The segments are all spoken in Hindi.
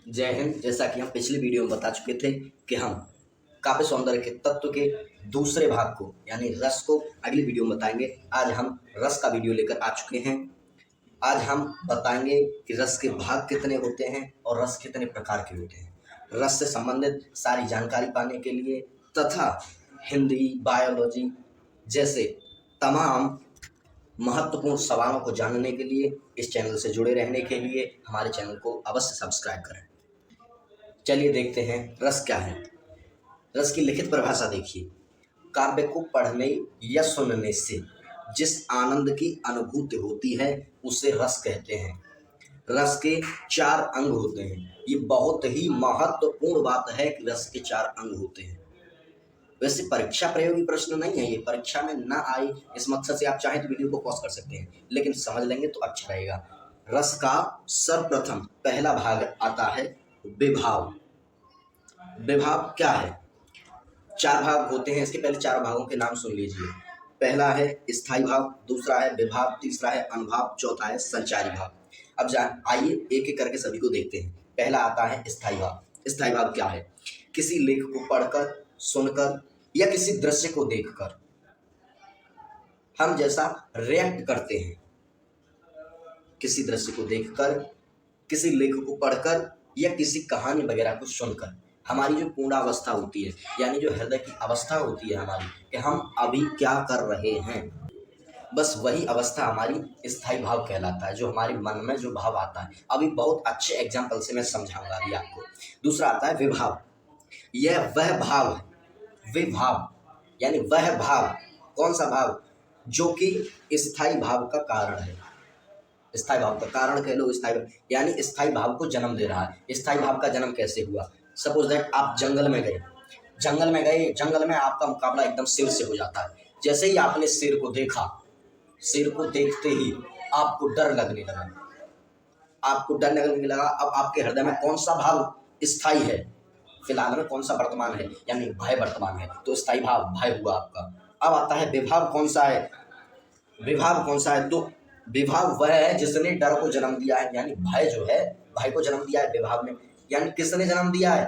जय हिंद। जैसा कि हम पिछले वीडियो में बता चुके थे कि हम काव्य सौंदर्य के तत्व के दूसरे भाग को यानी रस को अगली वीडियो में बताएंगे। आज हम रस का वीडियो लेकर आ चुके हैं। आज हम बताएंगे कि रस के भाग कितने होते हैं और रस कितने प्रकार के होते हैं। रस से संबंधित सारी जानकारी पाने के लिए तथा हिंदी, बायोलॉजी जैसे तमाम महत्वपूर्ण सवालों को जानने के लिए इस चैनल से जुड़े रहने के लिए हमारे चैनल को अवश्य सब्सक्राइब करें। चलिए देखते हैं रस क्या है। रस की लिखित परिभाषा देखिए। काव्य को पढ़ने या सुनने से जिस आनंद की अनुभूति होती है उसे रस कहते हैं। रस के 4 अंग होते हैं। ये बहुत ही महत्वपूर्ण बात है कि रस के 4 अंग होते हैं। वैसे परीक्षा प्रयोगी प्रश्न नहीं है, ये परीक्षा में ना आए इस मकसद से आप चाहें तो वीडियो को पॉज कर सकते हैं, लेकिन समझ लेंगे तो अच्छा रहेगा। रस का सर्वप्रथम पहला भाग आता है विभाव। विभाव क्या है? 4 भाग होते हैं। इसके पहले 4 भागों के नाम सुन लीजिए। पहला है स्थायी भाव, दूसरा है विभाव, तीसरा है अनुभाव, चौथा है संचारी भाव। अब आइए एक एक करके सभी को देखते हैं। पहला आता है स्थायी भाव। स्थायी भाव क्या है? किसी लेख को पढ़कर, सुनकर या किसी दृश्य को देखकर हम जैसा रिएक्ट करते हैं। किसी दृश्य को देखकर, किसी लेख को पढ़कर या किसी कहानी वगैरह को सुनकर हमारी जो पूर्णावस्था होती है यानी जो हृदय की अवस्था होती है हमारी कि हम अभी क्या कर रहे हैं, बस वही अवस्था हमारी स्थायी भाव कहलाता है। जो हमारे मन में जो भाव आता है, अभी बहुत अच्छे एग्जाम्पल से मैं समझाऊंगा अभी आपको। दूसरा आता है विभाव। यह वह भाव है, विभाव यानी वह भाव। कौन सा भाव? जो कि स्थायी भाव का कारण है। स्थायी भाव का कारण कह लो। स्थायी यानी स्थायी भाव को जन्म दे रहा है। स्थायी भाव का जन्म कैसे हुआ? सपोज दैट आप जंगल में गए, जंगल में आपका मुकाबला एकदम शेर से हो जाता है। जैसे ही आपने शेर को देखा, शेर को देखते ही आपको डर लगने लगा। अब आपके हृदय में कौन सा भाव स्थायी है? फिलहाल में कौन सा वर्तमान है? यानी भय वर्तमान है, तो स्थायी भाव भय हुआ आपका। अब आता है विभाव। कौन सा है? विभाव कौन सा है? तो विभाव वह है जिसने डर को जन्म दिया है, यानी भय जो है, भय को जन्म दिया है विभाव ने। यानी किसने जन्म दिया है?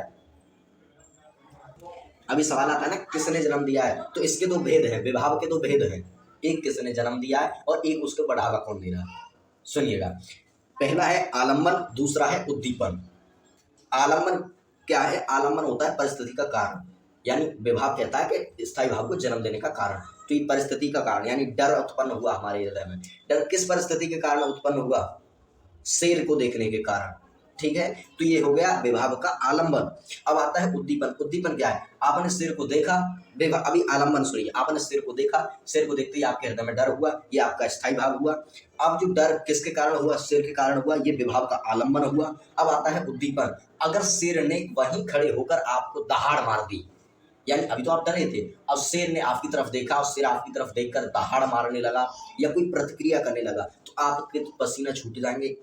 अभी सवाल आता है ना, किसने जन्म दिया है? तो इसके 2 भेद हैं, विभाव के 2 भेद हैं। एक किसने जन्म दिया है और एक उसको बढ़ावा कौन दे रहा है। सुनिएगा। पहला है आलम्बन, दूसरा है उद्दीपन। आलम्बन क्या है? आलम्बन होता है परिस्थिति का कारण, यानी विभाव कहता है कि स्थायी भाव को जन्म देने का कारण। तो ये परिस्थिति का कारण यानी डर उत्पन्न हुआ हमारे हृदय में। डर किस परिस्थिति के कारण उत्पन्न हुआ? शेर को देखने के कारण। ठीक है, तो ये हो गया विभाव का आलम्बन। अब आता है उद्दीपन। उद्दीपन क्या है? आपने शेर को देखा, अभी आलम्बन सुनिए। आपने शेर को देखा, शेर को देखते ही आपके हृदय में डर हुआ, ये आपका स्थायी भाव हुआ। अब जो डर किसके कारण हुआ? शेर के कारण हुआ, ये विभाव का आलम्बन हुआ। अब आता है उद्दीपन। अगर शेर ने वहीं खड़े होकर आपको दहाड़ मार दी, यानी अभी तो आप डरे थे, अब शेर ने आपकी तरफ देखा और शेर आपकी तरफ देखकर दहाड़ मारने लगा या कोई प्रतिक्रिया करने लगा, तो आपके तो पसीना छूट जाएंगे।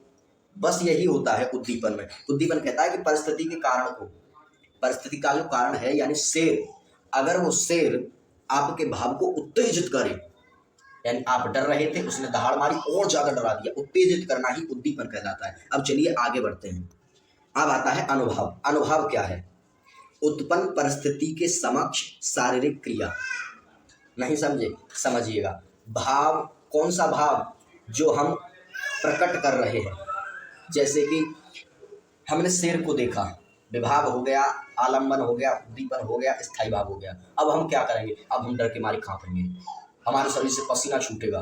बस यही होता है उद्दीपन में। उद्दीपन कहता है कि परिस्थिति के कारण को, परिस्थिति का जो कारण है यानी शेर, अगर वो शेर आपके भाव को उत्तेजित करे, यानी आप डर रहे थे, उसने दहाड़ मारी और ज्यादा डरा दिया, उत्तेजित करना ही उद्दीपन कहलाता है। अब चलिए आगे बढ़ते हैं। अब आता है अनुभाव। अनुभाव क्या है? उत्पन्न परिस्थिति के समक्ष शारीरिक क्रिया। नहीं समझे? समझिएगा। भाव कौन सा भाव? जो हम प्रकट कर रहे हैं। जैसे कि हमने शेर को देखा, विभाव हो गया, आलम्बन हो गया, उद्दीपन हो गया, स्थायी भाव हो गया। अब हम क्या करेंगे? अब हम डर के मारे कांपेंगे, हमारे शरीर से पसीना छूटेगा,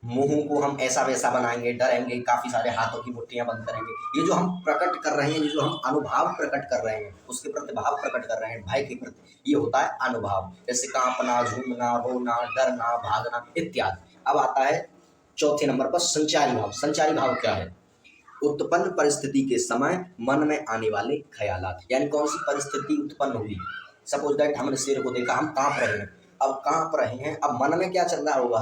मुंह को हम ऐसा वैसा बनाएंगे, डरेंगे, काफी सारे हाथों की मुट्ठियां बंद करेंगे। ये जो हम प्रकट कर रहे हैं, ये जो हम अनुभव प्रकट कर रहे हैं, उसके प्रति भाव प्रकट कर रहे हैं, भय के प्रति, ये होता है अनुभव। जैसे कांपना, झूमना, रोना, डरना, भागना इत्यादि। अब आता है चौथे नंबर पर संचारी भाव। संचारी भाव क्या है? उत्पन्न परिस्थिति के समय मन में आने वाले ख्यालात। यानी कौन सी परिस्थिति उत्पन्न हुई? सपोज दैट हमने शेर को देखा, हम कांप रहे हैं। अब कांप रहे हैं, अब मन में क्या चल रहा होगा?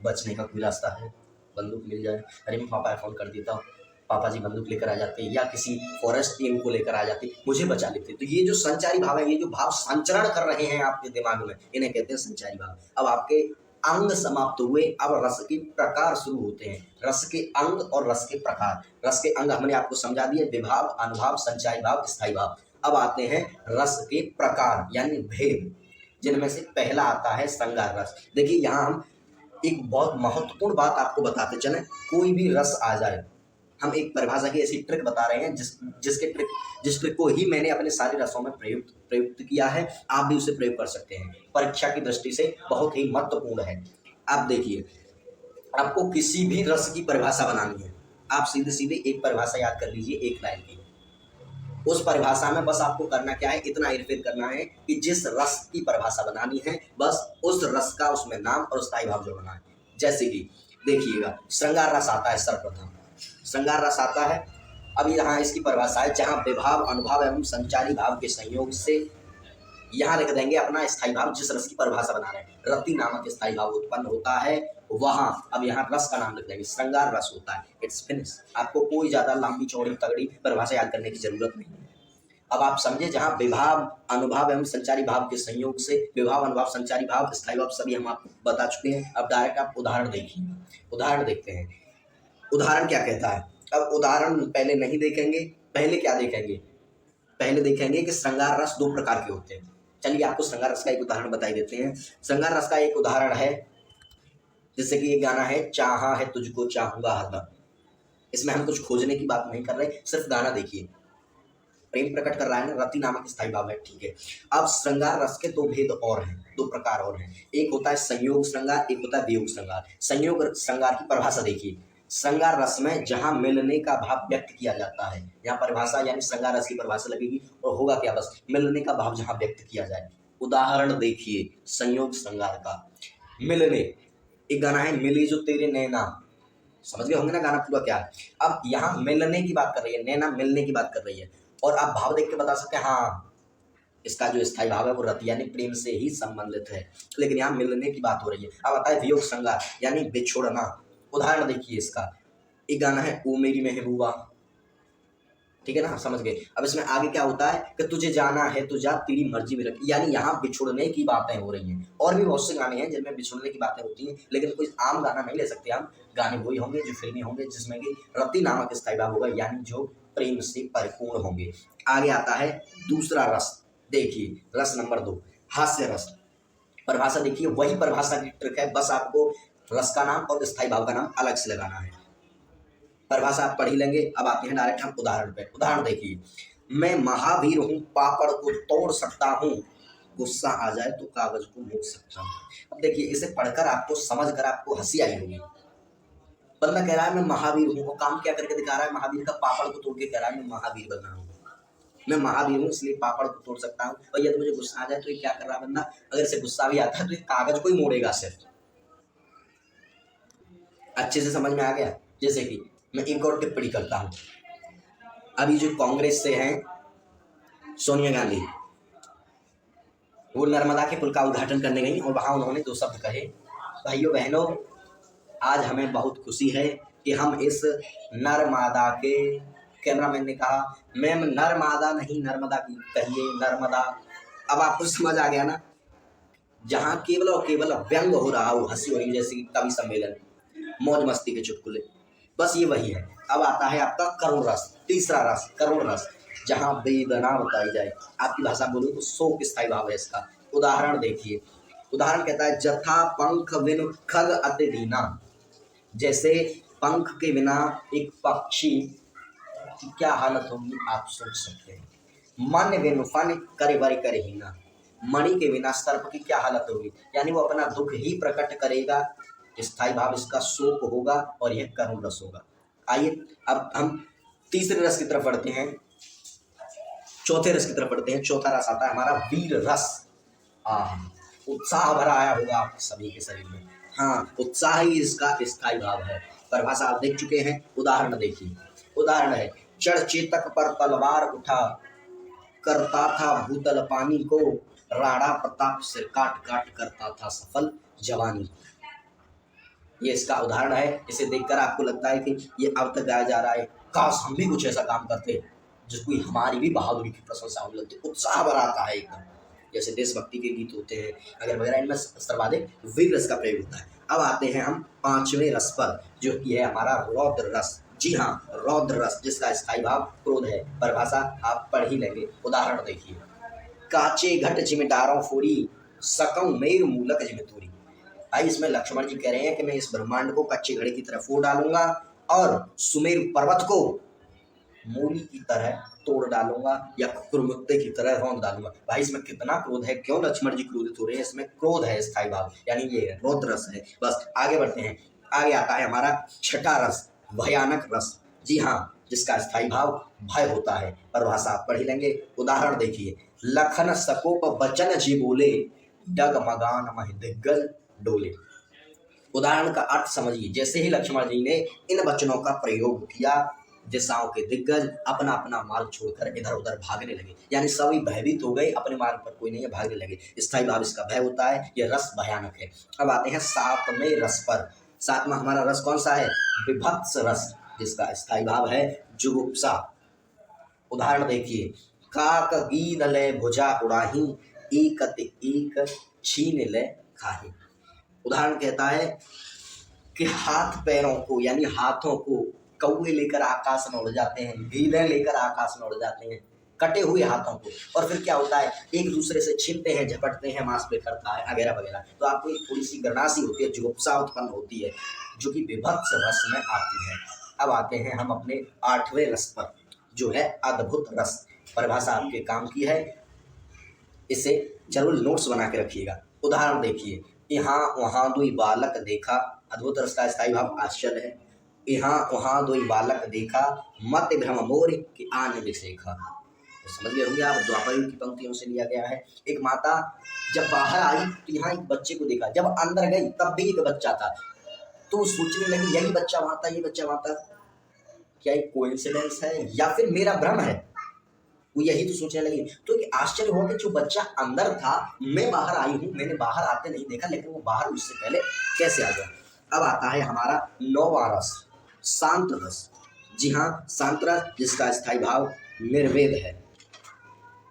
बचने का कोई रास्ता है, बंदूक मिल जाए, अरे मैं पापा फोन कर देता हूँ, पापा जी बंदूक लेकर आ जाते, या किसी फॉरेस्ट टीम को लेकर आ जाते, मुझे बचा लेते। तो ये जो संचारी भाव है, ये जो भाव संचरण कर रहे हैं आपके दिमाग में, इन्हें कहते हैं संचारी भाव। अब आपके अंग समाप्त हुए, अब रस के प्रकार शुरू होते हैं। रस के अंग और रस के प्रकार। रस के अंग हमने आपको समझा दिए, विभाव, अनुभाव, संचारी भाव, स्थायी भाव। अब आते हैं रस के प्रकार यानी भेद, जिनमें से पहला आता है श्रृंगार रस। देखिए यहाँ हम एक बहुत महत्वपूर्ण बात आपको बताते चले, कोई भी रस आ जाए, हम एक परिभाषा की ऐसी ट्रिक बता रहे हैं जिस ट्रिक को ही मैंने अपने सारे रसों में प्रयुक्त किया है, आप भी उसे प्रयोग कर सकते हैं। परीक्षा की दृष्टि से बहुत ही महत्वपूर्ण है। आप देखिए, आपको किसी भी रस की परिभाषा बनानी है, आप सीधे सीधे एक परिभाषा याद कर लीजिए, एक लाइन की। उस परिभाषा में बस आपको करना क्या है, इतना हेरफेर करना है कि जिस रस की परिभाषा बनानी है बस उस रस का उसमें नाम और स्थायी भाव जोड़ना है। जैसे कि देखिएगा, श्रृंगार रस आता है, सर्वप्रथम श्रृंगार रस आता है। अब यहाँ इसकी परिभाषा है, जहाँ विभाव, अनुभाव एवं संचारी भाव के संयोग से, यहाँ लिख देंगे अपना स्थायी भाव, जिस रस की परिभाषा बना रहे हैं, रति नामक स्थायी भाव उत्पन्न होता है वहां। अब यहाँ रस का नाम लिख देंगे, श्रृंगार रस होता है। It's finish. आपको कोई ज्यादा लंबी चौड़ी तगड़ी परिभाषा याद करने की जरूरत नहीं है। अब आप समझे, जहाँ विभाव, अनुभाव एवं संचारी भाव के संयोग से, विभाव, अनुभाव, संचारी भाव, स्थायी भाव सभी हम आपको बता चुके हैं। अब डायरेक्ट आप उदाहरण देखिए, उदाहरण देखते हैं। उदाहरण क्या कहता है? अब उदाहरण पहले नहीं देखेंगे, पहले क्या देखेंगे? पहले देखेंगे कि श्रृंगार रस दो प्रकार के होते हैं। चलिए आपको श्रृंगार रस का एक उदाहरण बताई देते हैं। श्रृंगार रस का एक उदाहरण है, जैसे कि ये गाना है, चाहा है तुझको चाहूंगा हरदम। इसमें हम कुछ खोजने की बात नहीं कर रहे, सिर्फ गाना देखिए, प्रेम प्रकट कर रहा है ना, रति नामक स्थायी भाव है, ठीक है। अब श्रृंगार रस के दो भेद और हैं, दो प्रकार और हैं। एक होता है संयोग श्रृंगार, एक होता है वियोग श्रृंगार। संयोग श्रृंगार की परिभाषा देखिए, श्रृंगार रस में जहां मिलने का भाव व्यक्त किया जाता है, यहाँ परिभाषा यानी श्रृंगार रस की परिभाषा लगेगी और होगा क्या, बस मिलने का भाव जहां व्यक्त किया जाए। उदाहरण देखिए संयोग श्रृंगार का, मिलने, एक गाना है, मिले जो तेरे नैना, समझ गए होंगे ना गाना पूरा क्या है। अब यहाँ मिलने की बात कर रही है, नैना मिलने की बात कर रही है, और आप भाव देख के बता सकते हैं हाँ इसका जो स्थायी भाव है वो रति यानी प्रेम से ही संबंधित है, लेकिन यहाँ मिलने की बात हो रही है। अब आता है वियोग श्रृंगार यानी बिछोड़ना। उदाहरण देखिए इसका, एक गाना है, ओ मेरी महबूबा, ठीक है ना, समझ गए। अब इसमें आगे क्या होता है कि तुझे जाना है तो जा, तेरी मर्जी में रख, यानी यहाँ बिछुड़ने की बातें हो रही हैं। और भी बहुत से गाने हैं जिनमें बिछुड़ने की बातें होती हैं, लेकिन कोई आम गाना नहीं ले सकते हम। गाने वही होंगे जो फिल्मी होंगे, जिसमें कि रति नामक स्थायी भाव होगा, यानी जो प्रेम से परिपूर्ण होंगे। आगे आता है दूसरा रस, देखिए रस नंबर 2, हास्य रस। परिभाषा देखिए, वही परिभाषा की ट्रिक है, बस आपको रस का नाम और स्थायी भाव का नाम अलग से लगाना है। परिभाषा आप पढ़ ही लेंगे। अब आते हैं डायरेक्ट हम उदाहरण पे। उदाहरण देखिए, मैं महावीर हूँ, पापड़ को तोड़ सकता हूँ, गुस्सा आ जाए तो कागज को मोड़ सकता हूँ। अब देखिए इसे पढ़कर आपको, समझकर आपको हंसी आई होगी। बंदा कह रहा है मैं महावीर हूँ, वो काम क्या करके दिखा रहा है, महावीर का पापड़ को तोड़ के कह रहा है मैं महावीर बन रहा हूँ, मैं महावीर हूँ इसलिए पापड़ को तोड़ सकता हूँ। और यदि मुझे गुस्सा आ जाए तो ये क्या कर रहा है बंदा, अगर इसे गुस्सा भी आता है तो ये कागज को ही मोड़ेगा सिर्फ। अच्छे से समझ में आ गया। जैसे कि मैं एक और टिप्पणी करता हूँ, अभी जो कांग्रेस से हैं सोनिया गांधी, वो नर्मदा के पुल का उद्घाटन करने गई और वहां उन्होंने 2 शब्द कहे, भाइयों बहनों आज हमें बहुत खुशी है कि हम इस नर्मदा के, कैमरामैन ने कहा मैम नर्मदा नहीं नर्मदा की कहिए, नर्मदा। अब आपको समझ आ गया ना, जहां केवल और केवल व्यंग हो रहा हो, हंसी हो रही, जैसे कि कवि सम्मेलन, मौज मस्ती के चुटकुले, बस ये वही है। अब आता है आपका करुण रस, तीसरा रस करुण रस, जहां वेदना बताई जाए। आपकी भाषा बोलूं तो शोक स्थायी भाव है इसका। उदाहरण देखिए, उदाहरण कहता है, जथा पंख बिन खग अति दीना, जैसे पंख के बिना एक पक्षी की क्या हालत होगी आप सोच सकते हैं। मन बिन फन करे वर करे हीना, मणि के बिना सर्प की क्या हालत होगी, यानी वो अपना दुख ही प्रकट करेगा। स्थायी भाव इसका शोक होगा और यह करुण रस होगा। आइए अब हम तीसरे रस की तरफ बढ़ते हैं, चौथे रस की तरफ बढ़ते हैं। चौथा रस आता है हमारा वीर रस। उत्साह भरा आया होगा आप सभी के शरीर में, हाँ उत्साह ही इसका स्थायी भाव है। परिभाषा आप देख चुके हैं। उदाहरण देखिए, उदाहरण है, चढ़ चेतक पर तलवार उठा, करता था भूतल पानी को, राणा प्रताप सिर काट काट करता था सफल जवानी। ये इसका उदाहरण है। इसे देखकर आपको लगता है कि ये अब तक गाया जा रहा है, काश हम भी कुछ ऐसा काम करते जिसको हमारी भी बहादुरी की प्रशंसा होने लगती, उत्साह भरा आता है एकदम। जैसे देशभक्ति के गीत होते हैं अगर वगैरह, इनमें सर्वाधिक वीर रस का प्रयोग होता है। अब आते हैं हम पांचवें रस पर, जो कि है हमारा रौद्र रस। जी हाँ, रौद्र रस जिसका स्थायी भाव क्रोध है। परिभाषा आप पढ़ ही लेंगे। उदाहरण देखिए, काचे घट जिमिटारों फोरी, सकऊं मेरु मूलक जिमितूरी। भाई इसमें लक्ष्मण जी कह रहे हैं कि मैं इस ब्रह्मांड को कच्चे घड़े की तरह फोड़ डालूंगा और सुमेरु पर्वत को मूली की तरह तोड़ डालूंगा या कुकुरमुत्ते की तरह रौंद डालूंगा। भाई इसमें कितना क्रोध है, क्यों लक्ष्मण जी क्रोधित हो रहे हैं? इसमें क्रोध है स्थायी भाव, यानी ये रौद्र रस है। बस आगे बढ़ते हैं। आगे आता है हमारा छठा रस, भयानक रस। जी हाँ, जिसका स्थायी भाव भय होता है। परिभाषा आप पढ़ ही लेंगे। उदाहरण देखिए, लखन सकोप बचन जी बोले, डगमगान मह दिग्गज डोले। उदाहरण का अर्थ समझिए, जैसे ही लक्ष्मण जी ने इन वचनों का प्रयोग किया, दिशाओं के दिग्गज अपना अपना मार्ग छोड़कर इधर उधर भागने लगे, यानी सभी भयभीत हो गए, अपने मार्ग पर कोई नहीं है, भागने लगे। स्थायी भाव इसका भय होता है, यह रस भयानक है। अब आते हैं सातवें रस पर। सातवां हमारा रस कौन सा है? विभत्स रस, जिसका स्थायी भाव है जुगुप्सा। उदाहरण देखिए, काक गीद ले भुजा उड़ाही, एकत एक छीन ले खाही। उदाहरण कहता है कि हाथ पैरों को, यानी हाथों को कौवे लेकर आकाश में उड़ जाते हैं, गीदड़ लेकर आकाश में उड़ जाते हैं, कटे हुए हाथों को, और फिर क्या होता है, एक दूसरे से छीनते हैं, झपटते हैं, मांस पे करता है वगैरह वगैरह। तो आपको एक थोड़ी सी गड़नासी होती है, जुगुप्सा उत्पन्न होती है, जो कि विभत्स रस में आती है। अब आते हैं हम अपने आठवें रस पर, जो है अद्भुत रस। परिभाषा आपके काम की है, इसे जरूर नोट्स बना के रखिएगा। उदाहरण देखिए, यहाँ वहाँ दुई बालक देखा। अद्भुत रस का स्थायी भाव आश्चर्य है। यहाँ वहाँ दुई बालक देखा, मत भ्रम मोर कि आन विशेखा। तो समझ गए होंगे आप, द्वापर युग की पंक्तियों से लिया गया है। एक माता जब बाहर आई तो यहाँ एक बच्चे को देखा, जब अंदर गई तब भी एक बच्चा था, तो सोचने लगी यही बच्चा वहां था, ये बच्चा वहां था, क्या एक कोइंसिडेंस है या फिर मेरा भ्रम है? वो यही तो सोचने लगी। तो आश्चर्य हुआ कि जो बच्चा अंदर था, मैं बाहर आई हूँ, मैंने बाहर आते नहीं देखा, लेकिन वो बाहर उससे पहले कैसे आ गया। अब आता है हमारा नौवां रस, शांत रस। जी हाँ, शांत रस जिसका स्थायी भाव निर्वेद है।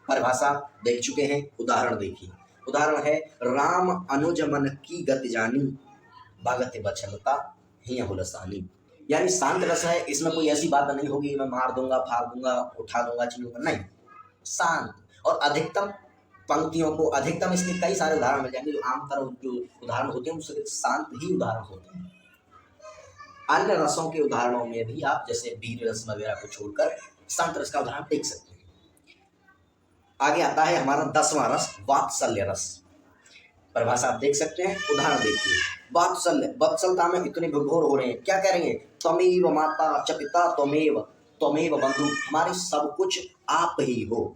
परिभाषा देख चुके हैं, उदाहरण देखिए। उदाहरण है, राम अनुज मन की गति जानी, भगत बचनता ही हुलसानी। यानी शांत रस है, इसमें कोई ऐसी बात नहीं होगी मैं मार दूंगा, फाड़ दूंगा, उठा दूंगा, चलूंगा, नहीं, शांत। और अधिकतम पंक्तियों को, अधिकतम इसके कई सारे उदाहरण मिल जाएंगे, जो आमतौर जो उदाहरण होते हैं उससे शांत ही उदाहरण होते हैं। अन्य रसों के उदाहरणों में भी आप जैसे वीर रस वगैरह को छोड़कर शांत रस का उदाहरण देख सकते हैं। आगे आता है हमारा 10वां रस, वात्सल्य रस। परिभाषा आप देख सकते हैं, उदाहरण देखिए। वात्सल्य, वत्सलता में इतने विभोर हो रहे हैं, क्या कह रहे हैं? त्वमेव माता च पिता त्वमेव, त्वमेव बंधु, हमारे सब कुछ आप ही हो,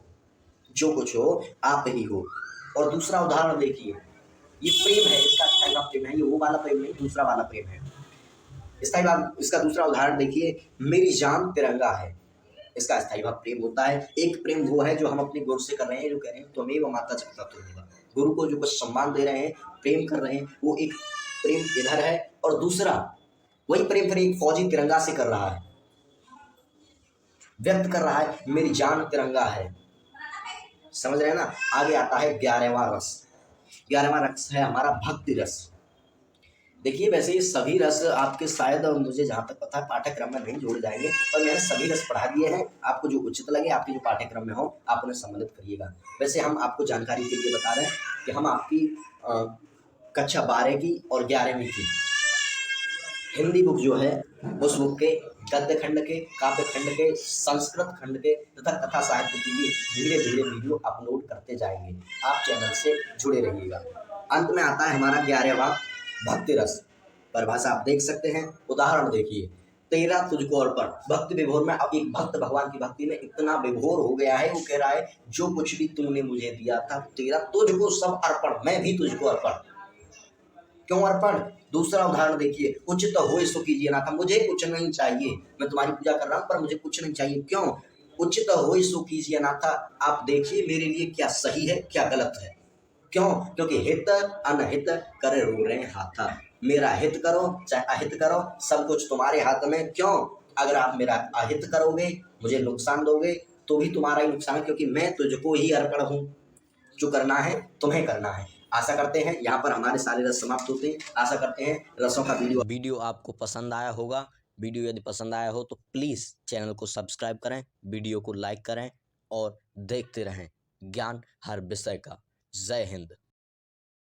जो कुछ हो आप ही हो। और दूसरा उदाहरण देखिए, ये प्रेम है, इसका स्थायी भाव प्रेम है, ये वो वाला प्रेम नहीं, दूसरा वाला प्रेम है। इसका दूसरा उदाहरण देखिए, मेरी जान तिरंगा है, इसका स्थायी भाव प्रेम होता है। एक प्रेम वो है जो हम अपने गुरु से कर रहे हैं, जो कह रहे हैं त्वमेव माता च पिता त्वमेव, गुरु को जो कुछ सम्मान दे रहे हैं, प्रेम कर रहे हैं, वो एक प्रेम इधर है। और दूसरा वही प्रेम फिर एक फौजी तिरंगा से कर रहा है, व्यक्त कर रहा है, मेरी जान तिरंगा है। समझ रहे हैं ना? आगे आता है 11वां रस। 11वां रस है हमारा भक्ति रस। देखिए, वैसे ये सभी रस आपके शायद, मुझे जहाँ तक पता है, पाठ्यक्रम में नहीं जोड़े जाएंगे, और मैंने सभी रस पढ़ा दिए हैं। आपको जो उचित लगे, आपके जो पाठ्यक्रम में हो, आप उन्हें सम्मिलित करिएगा। वैसे हम आपको जानकारी के लिए बता रहे हैं कि हम आपकी कक्षा 12 की और 11वीं की हिंदी बुक जो है, उस बुक के गद्य खंड के, काव्य खंड के, संस्कृत खंड के तथा कथा साहित्य के लिए धीरे धीरे वीडियो अपलोड करते जाएंगे। आप चैनल से जुड़े रहिएगा। अंत में आता है हमारा 11वां भक्ति रस। परिभाषा आप देख सकते हैं, उदाहरण देखिए। तेरा तुझको अर्पण, भक्ति विभोर में अब एक भक्त भगवान की भक्ति में इतना विभोर हो गया है, वो कह रहा है जो कुछ भी तूने मुझे दिया था तेरा, तुझको सब अर्पण, मैं भी तुझको अर्पण। क्यों अर्पण? दूसरा उदाहरण देखिए, उचित हो सो कीजिए ना था, मुझे कुछ नहीं चाहिए, मैं तुम्हारी पूजा कर रहा हूँ पर मुझे कुछ नहीं चाहिए। क्यों? उचित हो सो कीजिए ना था। आप देखिए मेरे लिए क्या सही है क्या गलत है। क्यों? क्योंकि हित अनहित करे रो रहे हाथा, मेरा हित करो चाहे अहित करो, सब कुछ तुम्हारे हाथ में। क्यों? अगर आप मेरा अहित करोगे, मुझे नुकसान दोगे, तो भी तुम्हारा ही नुकसान है, क्योंकि मैं तुझको ही अर्पण हूँ। जो करना है तुम्हें करना है। आशा करते हैं यहाँ पर हमारे सारे रस समाप्त होते हैं। आशा करते हैं रसों का वीडियो आपको पसंद आया होगा। वीडियो यदि पसंद आया हो तो प्लीज़ चैनल को सब्सक्राइब करें, वीडियो को लाइक करें और देखते रहें ज्ञान हर विषय का। जय हिंद।